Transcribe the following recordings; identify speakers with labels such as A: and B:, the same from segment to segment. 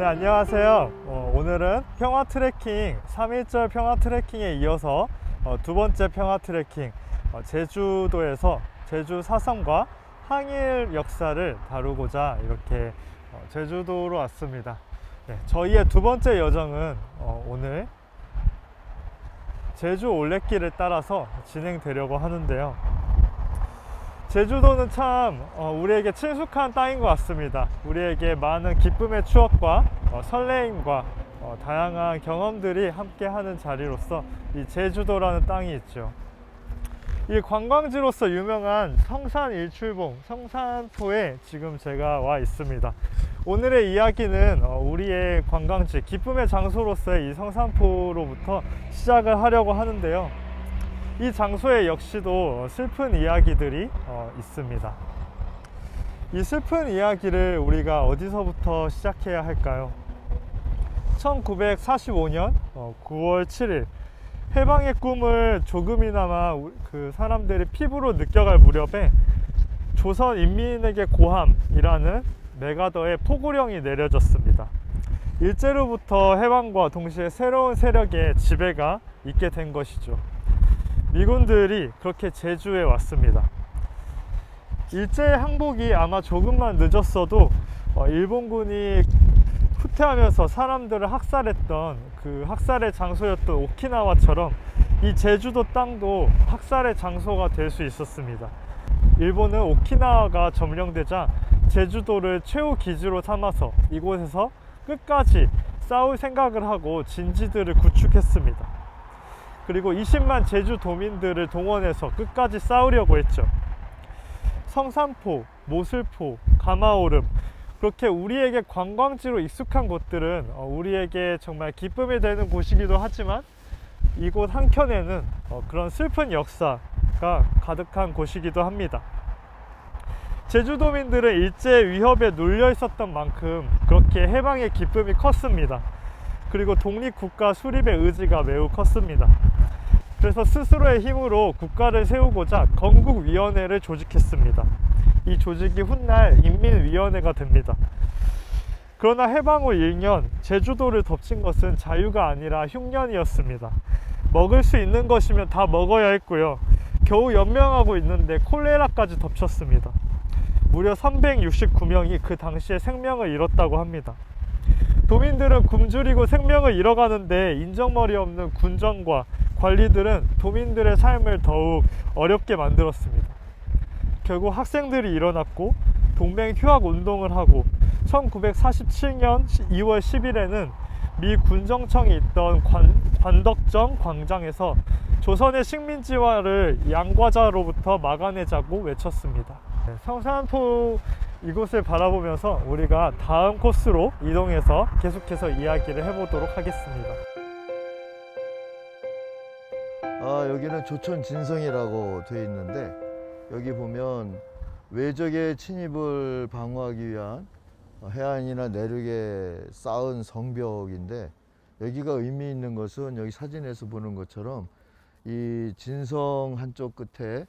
A: 네, 안녕하세요. 오늘은 평화 트레킹 3.1절 평화 트레킹에 이어서 두 번째 평화 트레킹 제주도에서 제주 4섬과 항일 역사를 다루고자 이렇게 제주도로 왔습니다. 네, 저희의 두 번째 여정은 오늘 제주 올레길을 따라서 진행되려고 하는데요. 제주도는 참 우리에게 친숙한 땅인 것 같습니다. 우리에게 많은 기쁨의 추억과 설레임과 다양한 경험들이 함께하는 자리로서 이 제주도라는 땅이 있죠. 이 관광지로서 유명한 성산 일출봉, 성산포에 지금 제가 와 있습니다. 오늘의 이야기는 우리의 관광지, 기쁨의 장소로서의 이 성산포로부터 시작을 하려고 하는데요. 이 장소에 역시도 슬픈 이야기들이 있습니다. 이 슬픈 이야기를 우리가 어디서부터 시작해야 할까요? 1945년 9월 7일 해방의 꿈을 조금이나마 그 사람들이 피부로 느껴갈 무렵에 조선 인민에게 고함이라는 메가더의 포고령이 내려졌습니다. 일제로부터 해방과 동시에 새로운 세력의 지배가 있게 된 것이죠. 미군들이 그렇게 제주에 왔습니다. 일제 항복이 아마 조금만 늦었어도 일본군이 후퇴하면서 사람들을 학살했던 그 학살의 장소였던 오키나와처럼 이 제주도 땅도 학살의 장소가 될 수 있었습니다. 일본은 오키나와가 점령되자 제주도를 최후 기지로 삼아서 이곳에서 끝까지 싸울 생각을 하고 진지들을 구축했습니다. 그리고 20만 제주도민들을 동원해서 끝까지 싸우려고 했죠. 성산포, 모슬포, 가마오름, 그렇게 우리에게 관광지로 익숙한 곳들은 우리에게 정말 기쁨이 되는 곳이기도 하지만 이곳 한켠에는 그런 슬픈 역사가 가득한 곳이기도 합니다. 제주도민들은 일제 위협에 눌려 있었던 만큼 그렇게 해방의 기쁨이 컸습니다. 그리고 독립국가 수립의 의지가 매우 컸습니다. 그래서 스스로의 힘으로 국가를 세우고자 건국위원회를 조직했습니다. 이 조직이 훗날 인민위원회가 됩니다. 그러나 해방 후 1년 제주도를 덮친 것은 자유가 아니라 흉년이었습니다. 먹을 수 있는 것이면 다 먹어야 했고요. 겨우 연명하고 있는데 콜레라까지 덮쳤습니다. 무려 369명이 그 당시에 생명을 잃었다고 합니다. 도민들은 굶주리고 생명을 잃어가는데 인정머리 없는 군정과 관리들은 도민들의 삶을 더욱 어렵게 만들었습니다. 결국 학생들이 일어났고 동맹휴학 운동을 하고 1947년 2월 10일에는 미 군정청이 있던 관덕정 광장에서 조선의 식민지화를 양과자로부터 막아내자고 외쳤습니다. 성산포 이곳을 바라보면서 우리가 다음 코스로 이동해서 계속해서 이야기를 해보도록 하겠습니다.
B: 여기는 조천 진성이라고 되어 있는데 여기 보면 외적의 침입을 방어하기 위한 해안이나 내륙에 쌓은 성벽인데 여기가 의미 있는 것은 여기 사진에서 보는 것처럼 이 진성 한쪽 끝에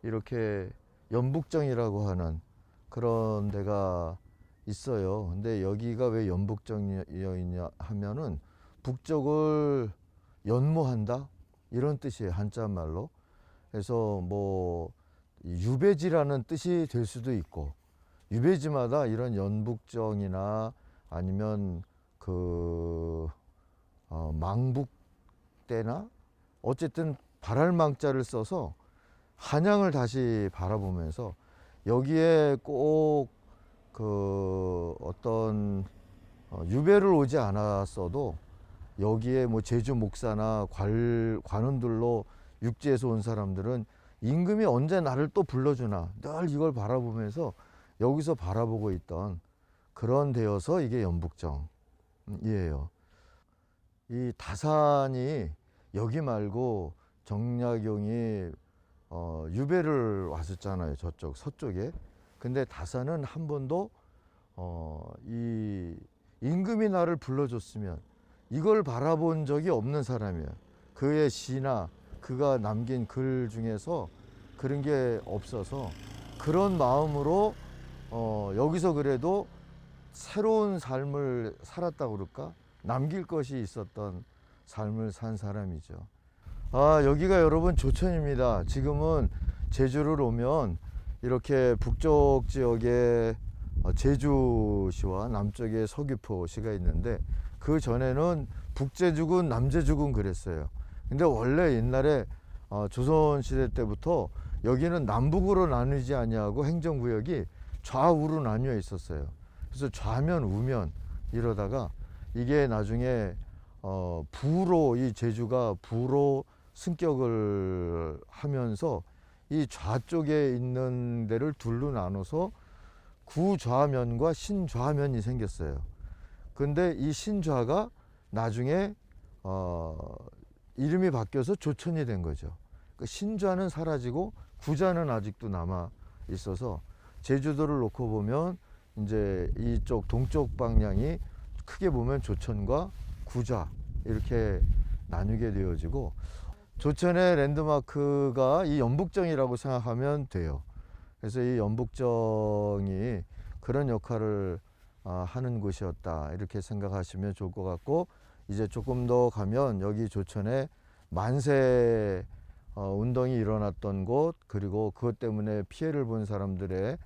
B: 이렇게 연북정이라고 하는 그런 데가 있어요. 근데 여기가 왜 연북정이냐 하면은 북쪽을 연모한다 이런 뜻이에요, 한자 말로. 그래서 뭐 유배지라는 뜻이 될 수도 있고 유배지마다 이런 연북정이나 아니면 그 망북대나 어쨌든 발할망자를 써서 한양을 다시 바라보면서 여기에 꼭 그 어떤 유배를 오지 않았어도 여기에 뭐 제주 목사나 관원들로 육지에서 온 사람들은 임금이 언제 나를 또 불러주나 늘 이걸 바라보면서 여기서 바라보고 있던 그런 데여서 이게 연북정이에요. 이 다산이 여기 말고 정약용이 유배를 왔었잖아요, 저쪽 서쪽에. 근데 다산은 한 번도 이 임금이 나를 불러줬으면 이걸 바라본 적이 없는 사람이에요. 그의 시나 그가 남긴 글 중에서 그런 게 없어서 그런 마음으로 여기서 그래도 새로운 삶을 살았다고 그럴까? 남길 것이 있었던 삶을 산 사람이죠. 아, 여기가 여러분 조천입니다. 지금은 제주를 오면 이렇게 북쪽 지역에 제주시와 남쪽에 서귀포시가 있는데, 그 전에는 북제주군, 남제주군 그랬어요. 근데 원래 옛날에 조선시대 때부터 여기는 남북으로 나누지 아니하고 행정구역이 좌우로 나뉘어 있었어요. 그래서 좌면 우면 이러다가 이게 나중에 부로, 이 제주가 부로 승격을 하면서 이 좌쪽에 있는 데를 둘로 나눠서 구좌면과 신좌면이 생겼어요. 근데 이 신좌가 나중에 이름이 바뀌어서 조천이 된 거죠. 그 신좌는 사라지고 구좌는 아직도 남아 있어서 제주도를 놓고 보면 이제 이쪽 동쪽 방향이 크게 보면 조천과 구좌 이렇게 나뉘게 되어지고, 조천의 랜드마크가 이 연북정이라고 생각하면 돼요. 그래서 이 연북정이 그런 역할을 하는 곳이었다 이렇게 생각하시면 좋을 것 같고, 이제 조금 더 가면 여기 조천에 만세 운동이 일어났던 곳, 그리고 그것 때문에 피해를 본 사람들의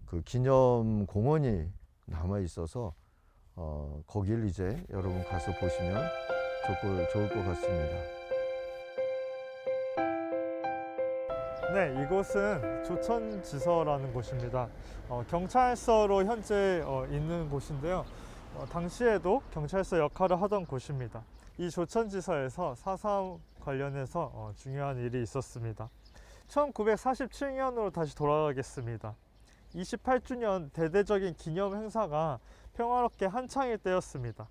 B: 그 기념 공원이 남아 있어서 거길 이제 여러분 가서 보시면 좋을 것 같습니다.
A: 네, 이곳은 조천지서라는 곳입니다. 경찰서로 현재 있는 곳인데요. 당시에도 경찰서 역할을 하던 곳입니다. 이 조천지서에서 4.3 관련해서 중요한 일이 있었습니다. 1947년으로 다시 돌아가겠습니다. 28주년 대대적인 기념 행사가 평화롭게 한창일 때였습니다.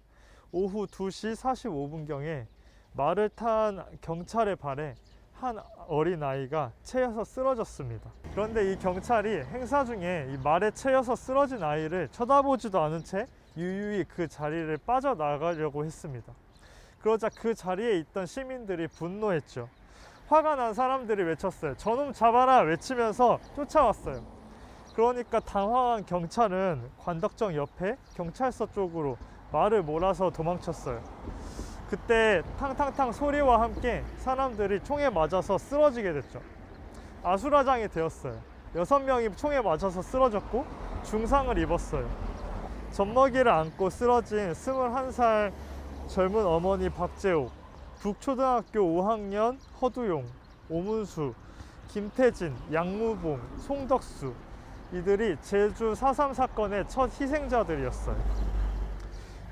A: 오후 2시 45분경에 말을 탄 경찰의 발에 한 어린아이가 채여서 쓰러졌습니다. 그런데 이 경찰이 행사 중에 이 말에 채여서 쓰러진 아이를 쳐다보지도 않은 채 유유히 그 자리를 빠져나가려고 했습니다. 그러자 그 자리에 있던 시민들이 분노했죠. 화가 난 사람들이 외쳤어요. 저놈 잡아라 외치면서 쫓아왔어요. 그러니까 당황한 경찰은 관덕정 옆에 경찰서 쪽으로 말을 몰아서 도망쳤어요. 그때 탕탕탕 소리와 함께 사람들이 총에 맞아서 쓰러지게 됐죠. 아수라장이 되었어요. 6명이 총에 맞아서 쓰러졌고 중상을 입었어요. 젖먹이를 안고 쓰러진 21살 젊은 어머니 박재옥, 북초등학교 5학년 허두용, 오문수, 김태진, 양무봉, 송덕수, 이들이 제주 4.3 사건의 첫 희생자들이었어요.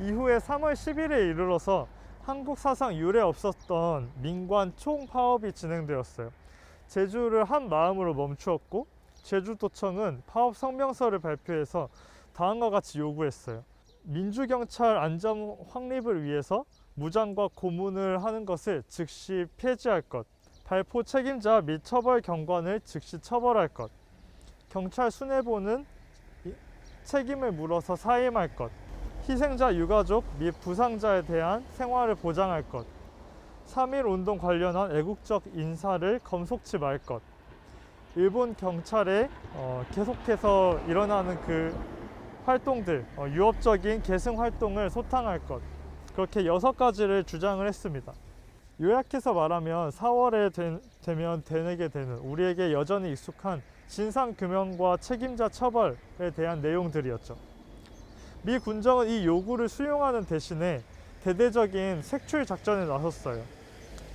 A: 이후에 3월 10일에 이르러서 한국 사상 유례 없었던 민관 총파업이 진행되었어요. 제주를 한 마음으로 멈추었고, 제주도청은 파업 성명서를 발표해서 다음과 같이 요구했어요. 민주경찰 안전 확립을 위해서 무장과 고문을 하는 것을 즉시 폐지할 것, 발포 책임자 및 처벌 경관을 즉시 처벌할 것, 경찰 수뇌부는 책임을 물어서 사임할 것, 희생자 유가족 및 부상자에 대한 생활을 보장할 것, 3.1 운동 관련한 애국적 인사를 검속치 말 것, 일본 경찰에 계속해서 일어나는 그 활동들, 유업적인 계승 활동을 소탕할 것, 그렇게 6가지를 주장을 했습니다. 요약해서 말하면 4월에 되면 되뇌게 되는 우리에게 여전히 익숙한 진상규명과 책임자 처벌에 대한 내용들이었죠. 미 군정은 이 요구를 수용하는 대신에 대대적인 색출 작전에 나섰어요.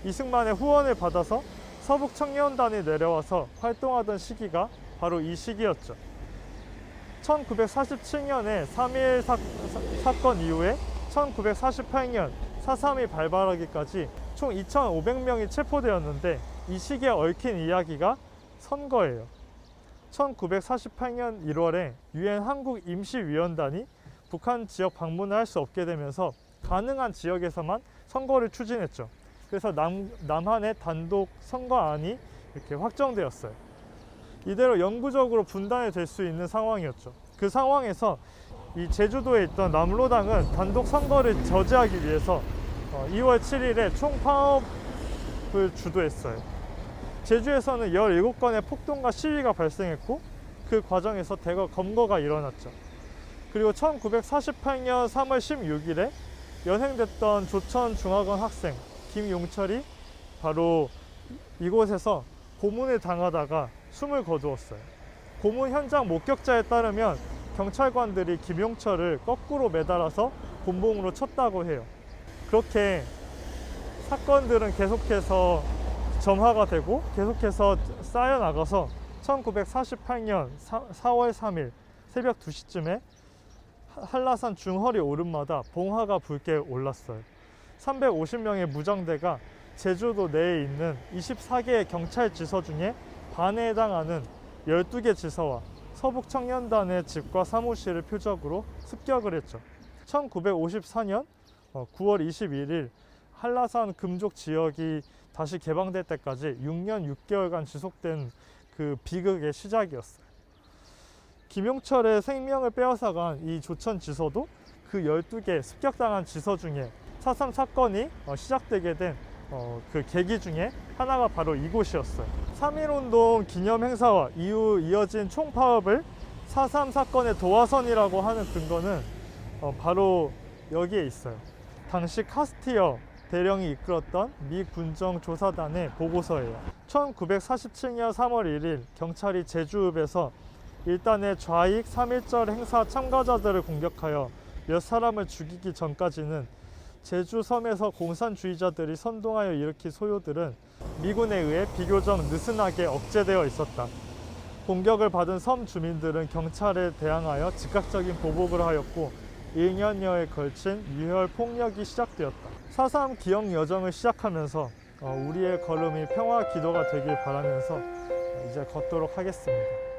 A: 이승만의 후원을 받아서 서북 청년단이 내려와서 활동하던 시기가 바로 이 시기였죠. 1947년에 3.1 사건 이후에 1948년 4.3이 발발하기까지 총 2,500명이 체포되었는데, 이 시기에 얽힌 이야기가 선거예요. 1948년 1월에 유엔 한국 임시위원단이 북한 지역 방문을 할 수 없게 되면서 가능한 지역에서만 선거를 추진했죠. 그래서 남한의 단독 선거안이 이렇게 확정되었어요. 이대로 영구적으로 분단이 될 수 있는 상황이었죠. 그 상황에서 이 제주도에 있던 남로당은 단독 선거를 저지하기 위해서 2월 7일에 총파업을 주도했어요. 제주에서는 17건의 폭동과 시위가 발생했고, 그 과정에서 대거 검거가 일어났죠. 그리고 1948년 3월 16일에 연행됐던 조천중학원 학생 김용철이 바로 이곳에서 고문을 당하다가 숨을 거두었어요. 고문 현장 목격자에 따르면 경찰관들이 김용철을 거꾸로 매달아서 곤봉으로 쳤다고 해요. 그렇게 사건들은 계속해서 점화가 되고 계속해서 쌓여나가서 1948년 4월 3일 새벽 2시쯤에 한라산 중허리 오름마다 봉화가 붉게 올랐어요. 350명의 무장대가 제주도 내에 있는 24개의 경찰 지서 중에 반에 해당하는 12개 지서와 서북청년단의 집과 사무실을 표적으로 습격을 했죠. 1954년 9월 21일 한라산 금족 지역이 다시 개방될 때까지 6년 6개월간 지속된 그 비극의 시작이었어요. 김용철의 생명을 빼앗아간 이 조천 지서도 그 12개 습격당한 지서 중에 4.3 사건이 시작되게 된 그 계기 중에 하나가 바로 이곳이었어요. 3.1운동 기념 행사와 이후 이어진 총파업을 4.3 사건의 도화선이라고 하는 근거는 바로 여기에 있어요. 당시 카스티어 대령이 이끌었던 미 군정 조사단의 보고서예요. 1947년 3월 1일 경찰이 제주읍에서 일단의 좌익 3.1절 행사 참가자들을 공격하여 몇 사람을 죽이기 전까지는 제주 섬에서 공산주의자들이 선동하여 일으킨 소요들은 미군에 의해 비교적 느슨하게 억제되어 있었다. 공격을 받은 섬 주민들은 경찰에 대항하여 즉각적인 보복을 하였고 1년여에 걸친 유혈 폭력이 시작되었다. 4.3 기억 여정을 시작하면서 우리의 걸음이 평화 기도가 되길 바라면서 이제 걷도록 하겠습니다.